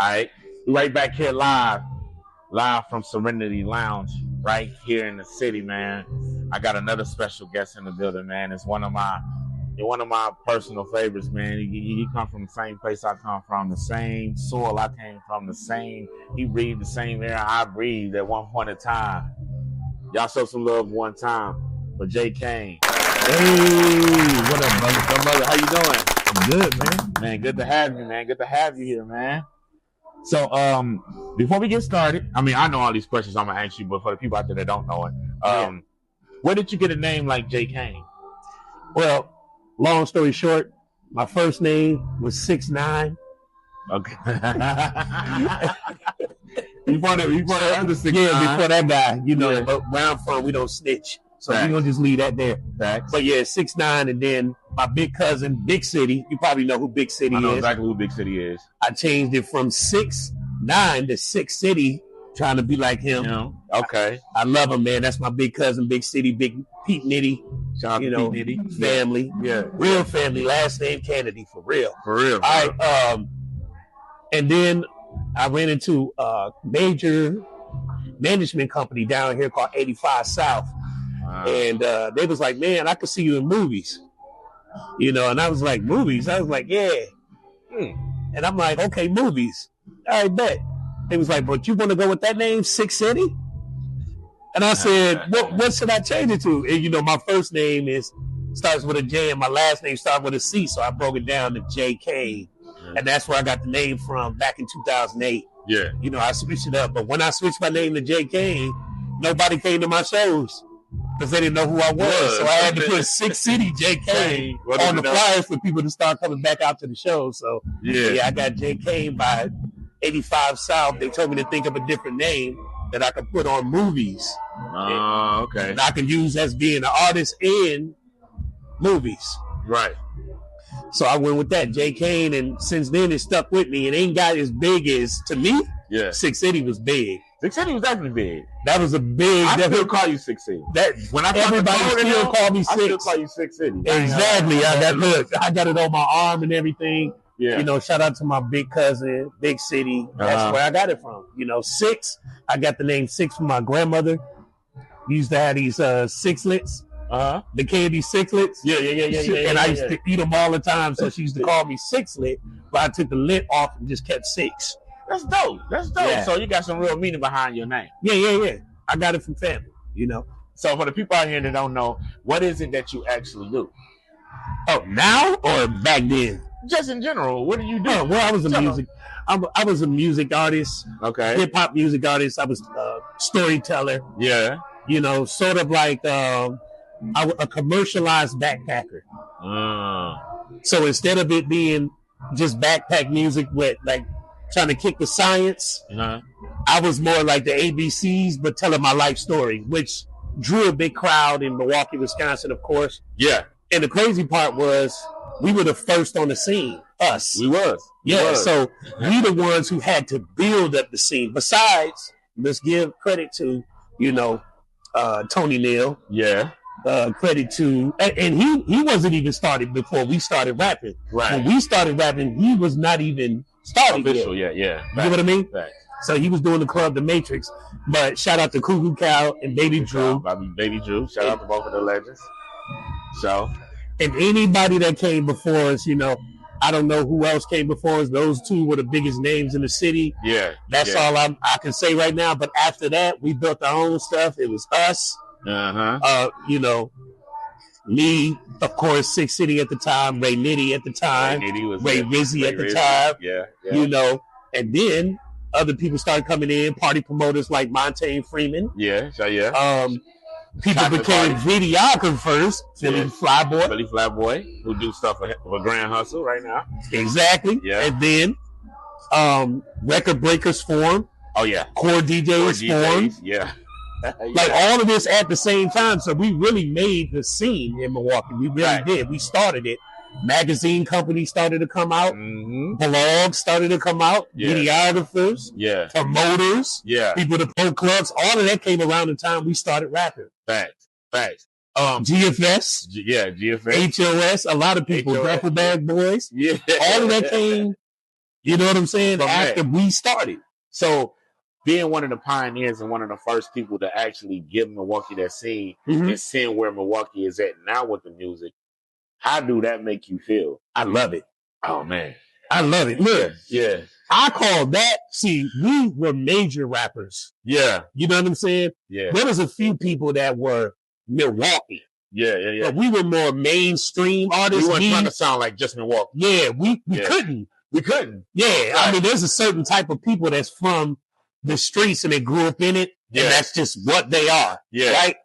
right, we right back here live from Serenity Lounge, right here in the city, man. I got another special guest in the building, man. It's one of my personal favorites, man. He come from the same place I come from, the same soil I came from, he breathed the same air I breathed at one point in time. Y'all show some love one time for Jaye. Hey, what up, brother? So, brother, how you doing? I'm good, man. Man, good to have you, man. Good to have you here, man. So, before we get started, I mean, I know all these questions I'm gonna ask you, but for the people out there that don't know it, where did you get a name like Jaye? Well, long story short, my first name was 6'9". Okay. Before the other 6'9". Yeah, before that guy, but where I'm from, we don't snitch. So we're going to just leave that there. Facts. But yeah, 6'9", and then my big cousin, Big City. You probably know who Big City is. I know exactly who Big City is. I changed it from 6'9" to 6 City, trying to be like him. Okay. I love him, man. That's my big cousin, Big City, Big Pete Nitty. Shout out to Pete Nitty. Family. Yeah. Real family. Last name Kennedy, for real. For real. All right. And then I ran into a major management company down here called 85 South. Wow. And they was like, man, I could see you in movies. And I was like, movies? I was like, yeah. And I'm like, okay, movies. All right, bet. They was like, but you want to go with that name, 6 City? And I said, what should I change it to? And, my first name starts with a J and my last name starts with a C. So I broke it down to Jaye. And that's where I got the name from back in 2008. Yeah. I switched it up. But when I switched my name to Jaye, nobody came to my shows because they didn't know who I was. So I had to put 6 City Jaye on the flyers for people to start coming back out to the show. So yeah, I got Jaye by 85 South. They told me to think of a different name that I could put on movies. Okay. And I can use as being an artist in movies. Right. So I went with that, Jaye, and since then it stuck with me. It ain't got as big as, to me, 6 City was big. 6 City was definitely big. That was a big. I still call you 6 City. When everybody still call me 6. I still call you 6 City. Exactly. I got it on my arm and everything. Yeah. Shout out to my big cousin, Big City. That's where I got it from. 6. I got the name 6 from my grandmother. We used to have these sixlets. The candy sixlets. Yeah. And I used to eat them all the time, so she used to call me Sixlet, but I took the lit off and just kept 6. That's dope. Yeah. So you got some real meaning behind your name. Yeah. I got it from family, So for the people out here that don't know, what is it that you actually do? Oh, now or back then? Just in general, what do you do? Well, I was a music artist. Okay. Hip hop music artist. I was a storyteller. Yeah. Sort of like a commercialized backpacker. So instead of it being just backpack music with like trying to kick the science, I was more like the ABCs, but telling my life story, which drew a big crowd in Milwaukee, Wisconsin, of course. Yeah. And the crazy part was we were the first on the scene. Us. We was. Yeah. So we the ones who had to build up the scene. Besides, let's give credit to, Tony Neal. Yeah. Credit to, and he wasn't even started before we started rapping. Right. When we started rapping, he was not even started official yet. Yeah. You know what I mean? Right. So he was doing the club, The Matrix. But shout out to Cuckoo Cow and Baby Drew. Baby Drew. Shout out to both of the legends. So. And anybody that came before us, I don't know who else came before us. Those two were the biggest names in the city. Yeah. That's all I can say right now. But after that, we built our own stuff. It was us. Me, of course, 6 City at the time, Ray Nitty at the time, Ray Rizzy at the time. Yeah. And then other people started coming in, party promoters like Montaigne Freeman. Yeah. People became videographers, Philly Flyboy, who do stuff for Grand Hustle right now. Exactly. Yeah. And then record breakers formed. Oh yeah. Core DJs formed. Yeah. Like all of this at the same time. So we really made the scene in Milwaukee. We really did. We started it. Magazine companies started to come out. Blogs started to come out. Videographers. Promoters. People to pro clubs. All of that came around the time we started rapping. Facts. GFS. GFS. HOS. A lot of people. Duffel Bag Boys. Yeah. All of that came You know what I'm saying? From After that. we started. So being one of the pioneers and one of the first people to actually give Milwaukee that scene and seeing where Milwaukee is at now with the music, how do that make you feel? I love it. Oh man, I love it. Look, yeah. I call that. See, we were major rappers. Yeah, you know what I'm saying. Yeah, there was a few people that were Milwaukee. Yeah. But we were more mainstream artists. We weren't trying to sound like just Milwaukee. Yeah, we couldn't. We couldn't. Yeah, right. I mean, there's a certain type of people that's from the streets and they grew up in it, and that's just what they are. Yeah. Right?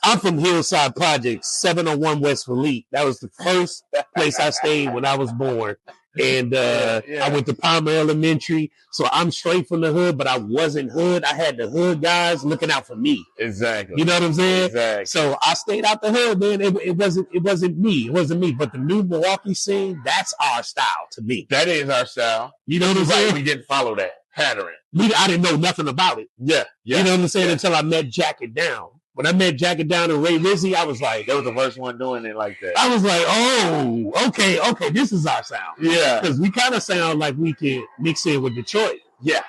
I'm from Hillside Projects, 701 West Philippe. That was the first place I stayed when I was born. And I went to Palmer Elementary. So I'm straight from the hood, but I wasn't hood. I had the hood guys looking out for me. Exactly. You know what I'm saying? Exactly. So I stayed out the hood, man. It wasn't me. It wasn't me. But the new Milwaukee scene, that's our style to me. That is our style. You know what I'm saying? We didn't follow that pattern. I didn't know nothing about it. Yeah. You know what I'm saying? Until I met Jack It Down. When I met Jack It Down and Ray Rizzy, I was like, that was the first one doing it like that. I was like, oh, okay, this is our sound. Yeah. Because we kind of sound like we can mix in with Detroit. Yeah.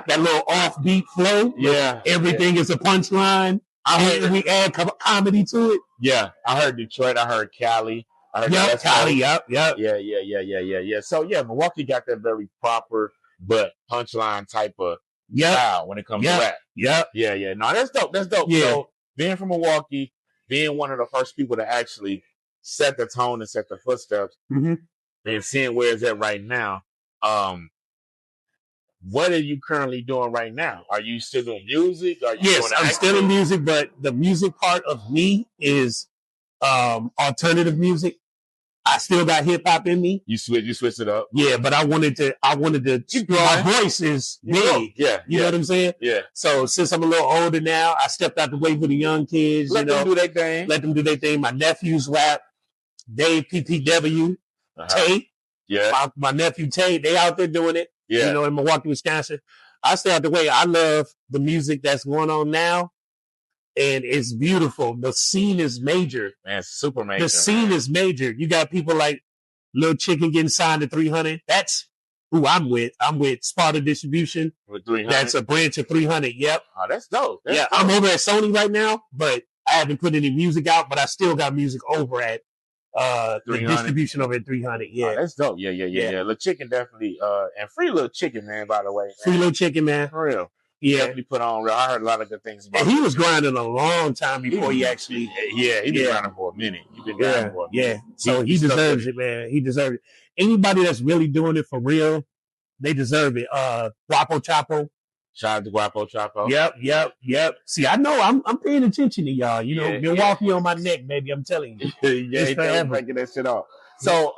That little offbeat flow. Yeah. Everything is a punchline. I heard we add comedy to it. Yeah. I heard Detroit. I heard Cali. I heard Cali. Yep. Yeah. So Milwaukee got that very proper but punchline type of style when it comes to rap. Yeah. No, that's dope. Yeah. So being from Milwaukee, being one of the first people to actually set the tone and set the footsteps, and seeing where it's at right now, what are you currently doing right now? Are you still doing music? Yes, I'm still in music, but the music part of me is alternative music. I still got hip hop in me. You switched it up. Yeah, but I wanted to my voice is big. Yeah. You know what I'm saying? Yeah. So since I'm a little older now, I stepped out the way for the young kids. Let them do their thing. Let them do their thing. My nephews rap. Dave PPW. Tay. Yeah. My nephew Tay, they out there doing it. Yeah. You know, in Milwaukee, Wisconsin. I stay out the way. I love the music that's going on now. And it's beautiful. The scene is major. Man, super major. The scene is major. You got people like Lil Chicken getting signed to 300. That's who I'm with. I'm with Sparta Distribution. With 300? That's a branch of 300. Yep. Oh, that's dope. That's dope. I'm over at Sony right now, but I haven't put any music out, but I still got music over at the distribution over at 300. Yeah. Oh, that's dope. Yeah. Lil Chicken definitely, and free Lil Chicken, man, by the way. Man. Free Lil Chicken, man. For real. Yeah. Definitely put on real. I heard a lot of good things about him. He was grinding a long time before he actually. Yeah, he been grinding for a minute. Yeah. So he deserves it, man. He deserves it. Anybody that's really doing it for real, they deserve it. Guapo Chapo. Shout out to Guapo Chapo. Yep. See, I know I'm paying attention to y'all. You know, Milwaukee on my neck, baby. I'm telling you. He's breaking that shit off. So,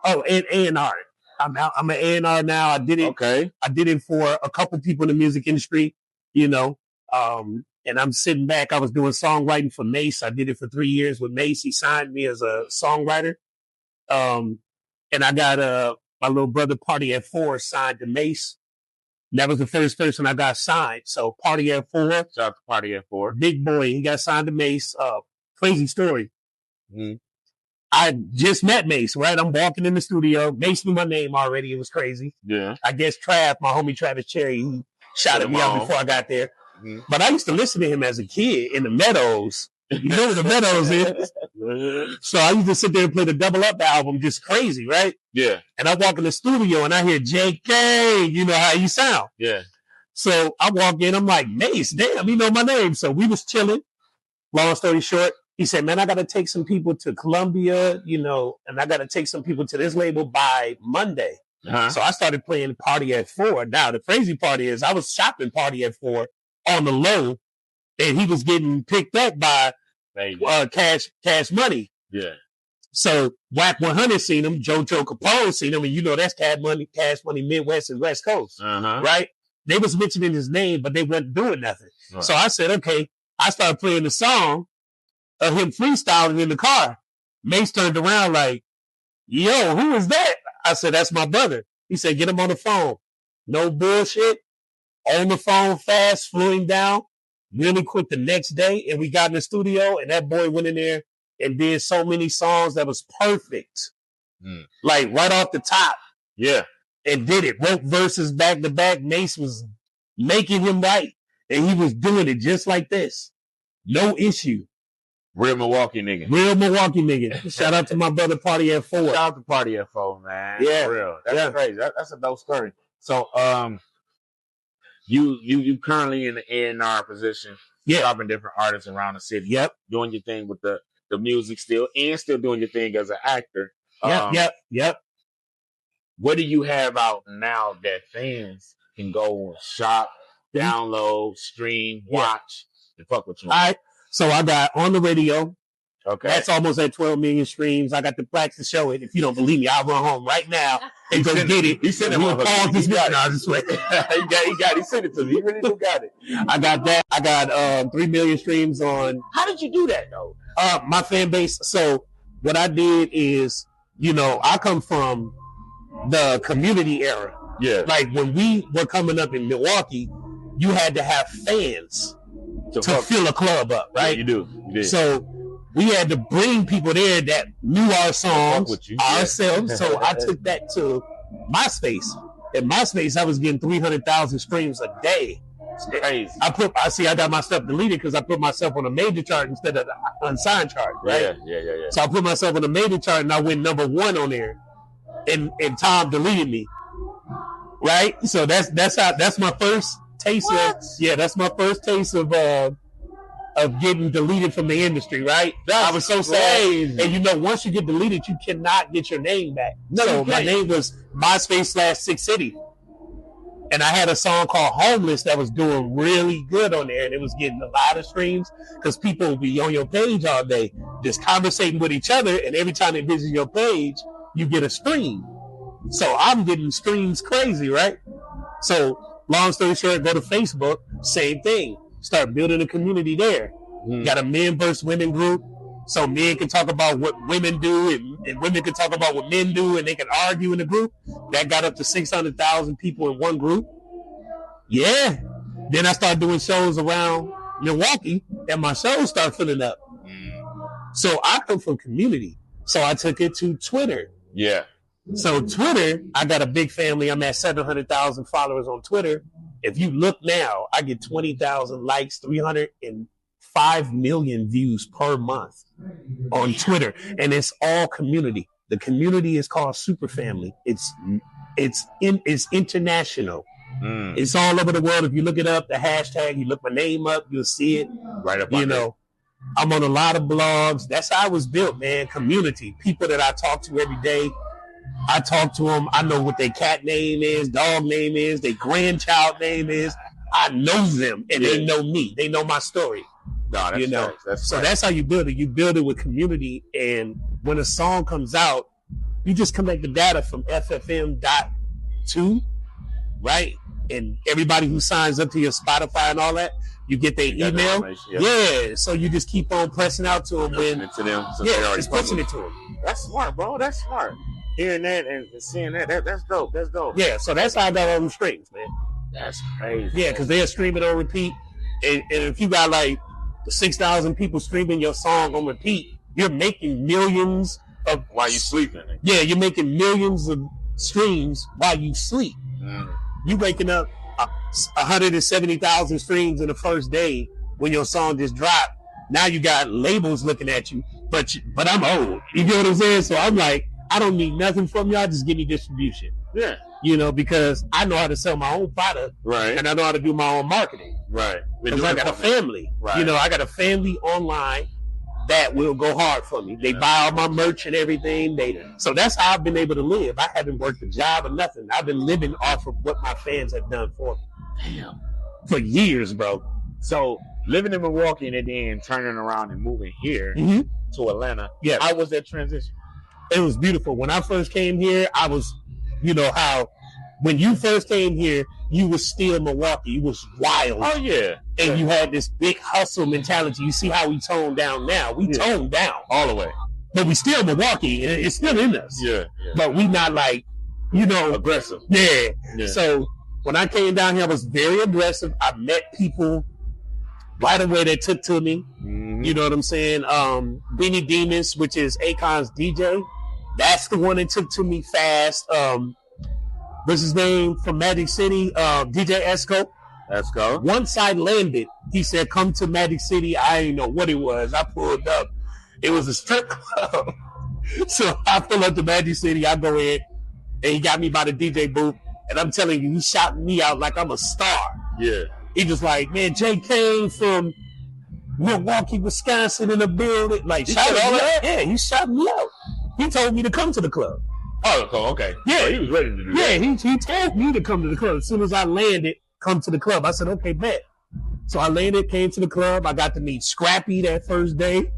and A&R. I'm out. I'm an A&R now. I did it. Okay. I did it for a couple people in the music industry, you know. And I'm sitting back. I was doing songwriting for Mace. I did it for 3 years with Mace. He signed me as a songwriter. And I got my little brother Party at 4 signed to Mace. That was the first person I got signed. So Party at 4. Shout out to Party at 4. Big boy. He got signed to Mace. Crazy story. Mm-hmm. I just met Mace, right? I'm walking in the studio. Mace knew my name already. It was crazy. Yeah. I guess my homie Travis Cherry, he shouted me out before I got there. Mm-hmm. But I used to listen to him as a kid in the Meadows. You know what the Meadows is? So I used to sit there and play the Double Up album, just crazy, right? Yeah. And I walk in the studio and I hear JK, you know how you sound. Yeah. So I walk in, I'm like, Mace, damn, he know my name. So we was chilling. Long story short, he said, man, I got to take some people to Columbia, you know, and I got to take some people to this label by Monday. Uh-huh. So I started playing Party at 4. Now, the crazy part is I was shopping Party at 4 on the low, and he was getting picked up by Cash Money. Yeah. So Whack 100 seen him, JoJo Capone seen him, and you know that's Cash Money Midwest and West Coast, right? They was mentioning his name, but they weren't doing nothing. Right. So I said, okay. I started playing the song of him freestyling in the car. Mace turned around like, yo, who is that? I said, that's my brother. He said, get him on the phone. No bullshit. On the phone fast, flew him down really quick the next day. And we got in the studio and that boy went in there and did so many songs that was perfect. Like right off the top. Yeah. and did it. Wrote verses back to back. Mace was making him write, and he was doing it just like this. No issue. Real Milwaukee nigga. Real Milwaukee nigga. Shout out to my brother Party at 4. Shout out to Party at 4, man. Yeah. For real. That's crazy. That's a dope story. So, you currently in the A&R position, shopping different artists around the city. Yep. Doing your thing with the music still, and still doing your thing as an actor. Yep. What do you have out now that fans can go and shop, download, stream, watch, and fuck with you? All right. So I got On the Radio. Okay. That's almost at 12 million streams. I got the plaques to show it. If you don't believe me, I'll run home right now and go get it. He sent it. He sent it to me. He really do got it. I got that. I got 3 million streams on. How did you do that though? My fan base. So what I did is, I come from the community era. Yeah. Like when we were coming up in Milwaukee, you had to have fans to fill a club up, right? Yeah, you did. So we had to bring people there that knew our songs ourselves. So I took that to MySpace. At MySpace, I was getting 300,000 streams a day. It's crazy. I got my stuff deleted because I put myself on a major chart instead of the unsigned chart, right? Yeah. So I put myself on a major chart and I went number 1 on there, and Tom deleted me, right? So that's my first taste that's my first taste of getting deleted from the industry, right? I was so sad. And once you get deleted, you cannot get your name back. So my name was MySpace/Six City. And I had a song called Homeless that was doing really good on there, and it was getting a lot of streams because people will be on your page all day just conversating with each other, and every time they visit your page, you get a stream. So I'm getting streams crazy, right? So long story short, go to Facebook, same thing. Start building a community there. Got a men versus women group. So men can talk about what women do and women can talk about what men do, and they can argue in the group. That got up to 600,000 people in one group. Yeah. Then I started doing shows around Milwaukee, and my shows started filling up. So I come from community. So I took it to Twitter. Yeah. So Twitter, I got a big family. I'm at 700,000 followers on Twitter. If you look now, I get 20,000 likes, 305 million views per month on Twitter. And it's all community. The community is called Super Family. It's international. It's all over the world. If you look it up, the hashtag, you look my name up, you'll see it. Right up. I'm on a lot of blogs. That's how I was built, man. Community. People that I talk to every day. I talk to them. I know what their cat name is, dog name is, their grandchild name is. I know them, and they know me. They know my story. No, that's that's how you build it. You build it with community, and when a song comes out, you just collect the data from FFM.2, right? And everybody who signs up to your Spotify and all that, you get their email. So you just keep on pressing out to them. Just pushing it to them. That's smart, bro. That's smart. Hearing that and seeing that's dope. That's dope. Yeah, so that's how I got all them streams, man. That's crazy. Yeah, because they're streaming on repeat. And if you got like 6,000 people streaming your song on repeat, you're making millions of... While you sleeping. Yeah, you're making millions of streams while you sleep. You waking up 170,000 streams in the first day when your song just dropped. Now you got labels looking at you, but I'm old. You get what I'm saying? So I'm like, I don't need nothing from y'all. Just give me distribution. Yeah. Because I know how to sell my own product. Right. And I know how to do my own marketing. Right. Because I got a family. Right. I got a family online that will go hard for me. They buy all my merch and everything. So that's how I've been able to live. I haven't worked a job or nothing. I've been living off of what my fans have done for me. Damn. For years, bro. So living in Milwaukee and then turning around and moving here to Atlanta. Yeah. How was that transition? It was beautiful. When I first came here, I was, how when you first came here, you was still Milwaukee. You was wild. Oh, yeah. And you had this big hustle mentality. You see how we toned down now. We toned down. All the way. But we still Milwaukee. It's still in us. Yeah. But we not like, aggressive. Yeah. So when I came down here, I was very aggressive. I met people right away that took to me. You know what I'm saying? Beanie Demons, which is Akon's DJ. That's the one that took to me fast. What's his name from Magic City? DJ Esco. Let's go. Once I landed, he said, "Come to Magic City." I didn't know what it was. I pulled up. It was a strip club. So I pull up to Magic City. I go in, and he got me by the DJ booth. And I'm telling you, he shouting me out like I'm a star. Yeah. He just like, man, Jaye came from Milwaukee, Wisconsin in the building. Like, he shouted all that? Yeah, he shouted me out. He told me to come to the club. Oh, okay. Yeah. So he was ready to do that. Yeah, he told me to come to the club. As soon as I landed, come to the club. I said, okay, bet. So I landed, came to the club. I got to meet Scrappy that first day.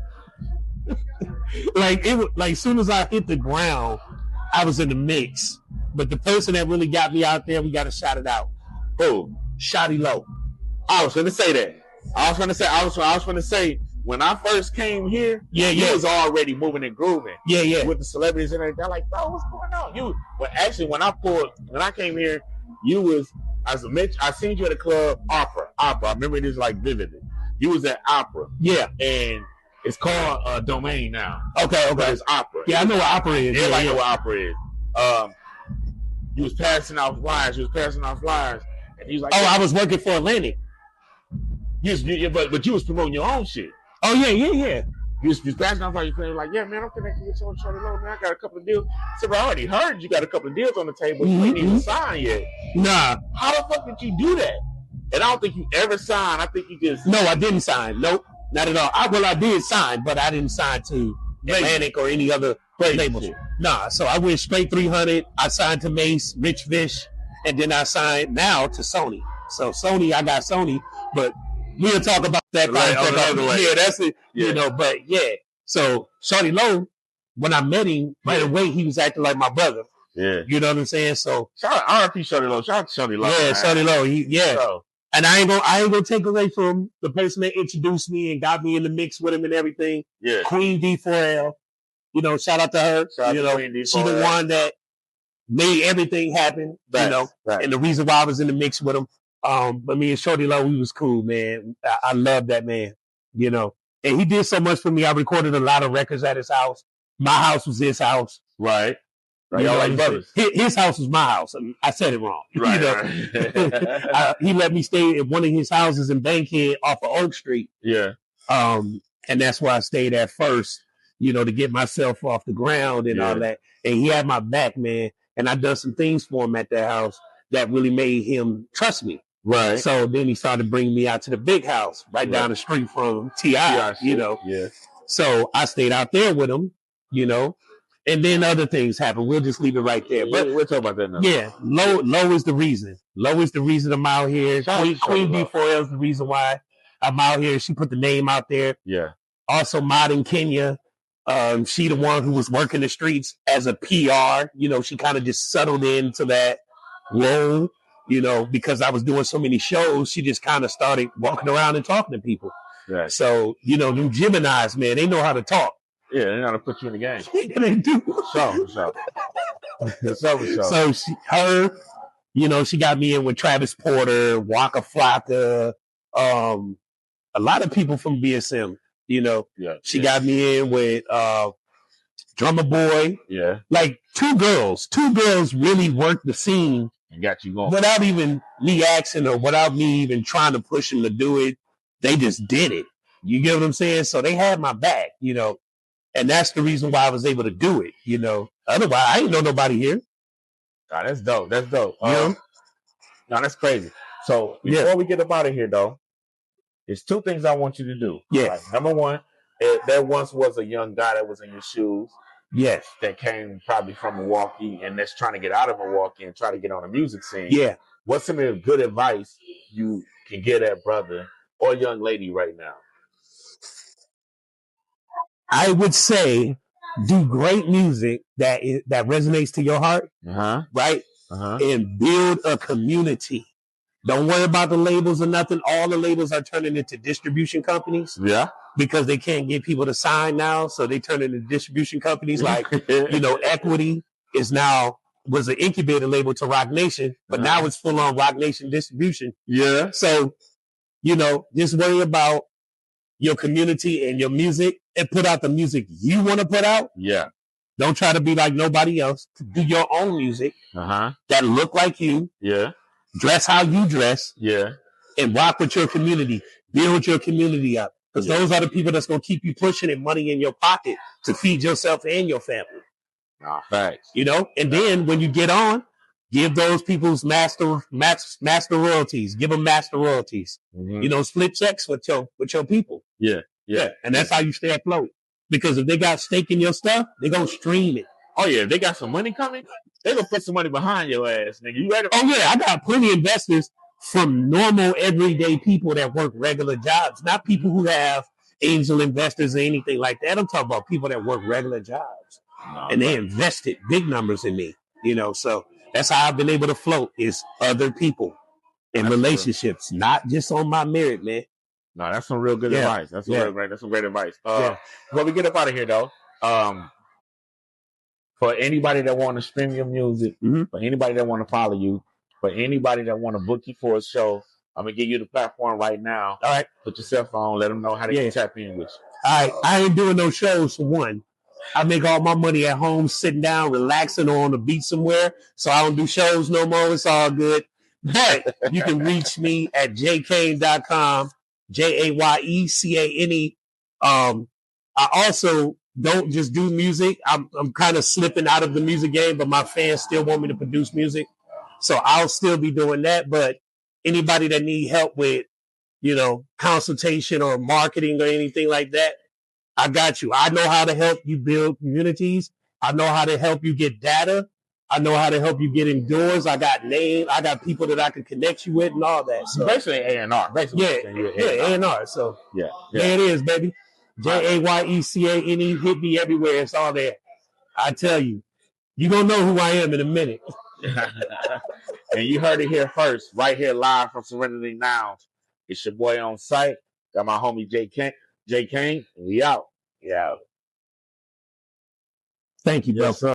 Like as soon as I hit the ground, I was in the mix. But the person that really got me out there, we got to shout it out. Who? Shotty Low. I was gonna say that. I was gonna say when I first came here, he was already moving and grooving. Yeah. With the celebrities and everything. I'm like, bro, what's going on? When I came here, you was as a Mitch. I seen you at a club, Opera. I remember this like vividly. You was at Opera. Yeah. And it's called Domain now. Okay. But it's Opera. Yeah, I know what Opera is. Everybody know what Opera is. You was passing out flyers. And he was like, I was working for Atlantic. But you was promoting your own shit. Oh, yeah. You was passing out flyers. You were like, yeah, man, I'm connected with Shorty Low, man. I got a couple of deals. I said, bro, I already heard you got a couple of deals on the table. You ain't even signed yet. Nah. How the fuck did you do that? And I don't think you ever signed. I think you just... No, I didn't sign. Nope. Not at all. I did sign, but I didn't sign to Atlantic or any other labels. Nah, so I went straight 300. I signed to Mace, Rich Fish, and then I signed now to Sony. So Sony, I got Sony, but we'll talk about that. Yeah, that's it. Yeah. You know, but yeah. So Shorty Low, when I met him, right away, he was acting like my brother. Yeah. You know what I'm saying? So shout out RP Shorty Low. Shout out to Shorty Low. Yeah, Shorty Low. So, and I ain't gonna take away from the person that introduced me and got me in the mix with him and everything. Yeah. Queen D4L. You know, shout out to her. Shout out to Queen D4L. She the one that made everything happen. Right. And the reason why I was in the mix with him. But me and Shorty Low, we was cool, man. I love that man. And he did so much for me. I recorded a lot of records at his house. My house was his house. Right. Y'all like brothers. His house was my house. I said it wrong. Right. He let me stay at one of his houses in Bankhead off of Oak Street. Yeah. And that's where I stayed at first, to get myself off the ground and all that. And he had my back, man. And I done some things for him at that house that really made him trust me. Right. So then he started bringing me out to the big house right down the street from T.I., Yeah. So I stayed out there with him, And then other things happen. We'll just leave it right there. But we'll talk about that now. Yeah, Low is the reason. Low is the reason I'm out here. Queen D4L is the reason why I'm out here. She put the name out there. Yeah. Also, Mod in Kenya. She the one who was working the streets as a PR. She kind of just settled into that role. Because I was doing so many shows, she just kind of started walking around and talking to people. Right. So, them Geminis, man, they know how to talk. Yeah, they know how to put you in the game. They do. So. So she got me in with Travis Porter, Waka Flocka, a lot of people from BSM. She got me in with Drummer Boy. Yeah. Like two girls really worked the scene. And got you going. Without even me asking or without me even trying to push them to do it, they just did it. You get what I'm saying? So they had my back, and that's the reason why I was able to do it, Otherwise, I ain't know nobody here. God, that's dope. No, that's crazy. So before we get up out of here, though, there's two things I want you to do. Yeah. Right? Number one, there once was a young guy that was in your shoes. Yes. That came probably from Milwaukee and that's trying to get out of Milwaukee and try to get on the music scene. Yeah. What's some of the good advice you can give that brother or young lady right now? I would say do great music that resonates to your heart, right? And build a community. Don't worry about the labels or nothing. All the labels are turning into distribution companies. Yeah. Because they can't get people to sign now, so they turn into distribution companies. Like, Equity was an incubator label to Rock Nation, but now it's full on Rock Nation distribution. Yeah. So, just worry about your community and your music and put out the music you want to put out. Yeah. Don't try to be like nobody else. Do your own music that look like you. Yeah. Dress how you dress. Yeah. And rock with your community. Build your community up. Because those are the people that's going to keep you pushing and money in your pocket to feed yourself and your family. Facts. You know? And then when you get on, give those people's master royalties. Give them master royalties. You know, split checks with your people. Yeah. And that's how you stay afloat. Because if they got stake in your stuff, they're going to stream it. Oh, yeah. If they got some money coming, they're going to put some money behind your ass, nigga. You ready? Oh, yeah. I got plenty of investors from normal, everyday people that work regular jobs. Not people who have angel investors or anything like that. I'm talking about people that work regular jobs. And they invested big numbers in me. You know, so that's how I've been able to float is other people in relationships, not just on my merit, man. No, that's some real good advice. That's some great advice. Before we get up out of here, though, for anybody that want to stream your music, for anybody that want to follow you, for anybody that want to book you for a show, I'm going to give you the platform right now. All right. Put your cell phone, let them know how they can tap in with you. All right. I ain't doing no shows for one. I make all my money at home, sitting down, relaxing, or on the beach somewhere. So I don't do shows no more. It's all good. But you can reach me at jayecane.com, JAYECANE. I also don't just do music. I'm kind of slipping out of the music game, but my fans still want me to produce music. So I'll still be doing that. But anybody that need help with, you know, consultation or marketing or anything like that, I got you. I know how to help you build communities. I know how to help you get data. I know how to help you get indoors. I got names. I got people that I can connect you with and all that. So basically A&R. A&R. So there it is, baby. JAYECANE. Hit me everywhere. It's all there. I tell you, you're going to know who I am in a minute. And you heard it here first, right here live from Serenity Lounge. It's your boy on site. Got my homie Jaye Kane. We out. Thank you, bro. Yes, sir.